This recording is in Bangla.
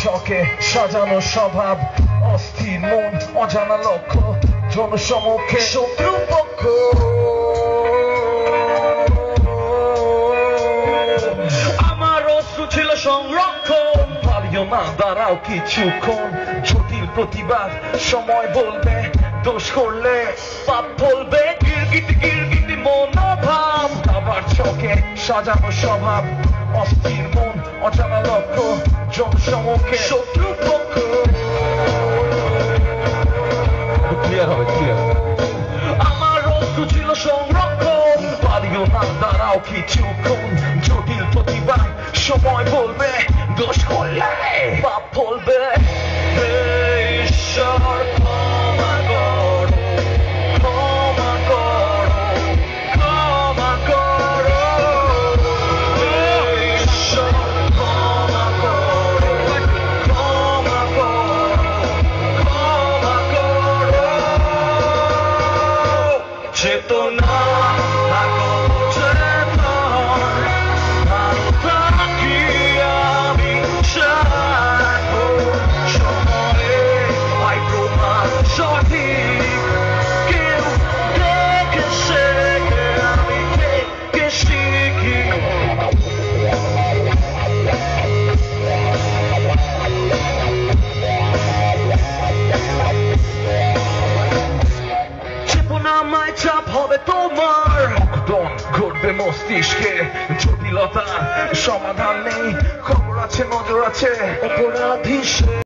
চকে সাজানো স্বভাব, অস্থির মন, অজানা লক্ষ্য, জনসমক্ষে শত্রুপক্ষ। আমার অস্ত্র ছিল সংরক্ষণ, পালিও না, দাঁড়াও কিছুক্ষণ। জটিল প্রতিবাদ, সময় বলবে, দোষ করলে পাপ বলবে। গিরগিটি মনোভাব, আবার চকে সাজানো স্বভাব, অস্থির মন, অজানা লক্ষ্য, জনসমক্ষে শত্রুপক্ষ। ক্লিয়ার হবে, ক্লিয়ার। আমার অস্ত্র ছিল সংরক্ষণ, পালিও না, দাঁড়াও কিছুক্ষণ। জটিল প্রতিবাদ, সময় বলবে, দোষ করলে পাপ বলবে। ঈশ্বর ক্ষমা করো, ক্ষমা করো, ক্ষমা করো। ঈশ্বর ক্ষমা করো, ক্ষমা করো, ক্ষমা করো। চেতনা থাকো চেতন, ভালো থাকি আমি চাইবো। সময়ে পাই প্রমাণ সঠিক, কেউ দেখে শেখে, আমি থেকে শিখি। চেতনাময় চাপ হবে তোমার, অঘটন ঘটবে মস্তিষ্কে, জটিলতা সমাধান নেই, খবর আছে, নজর আছে, অপরাধী সে।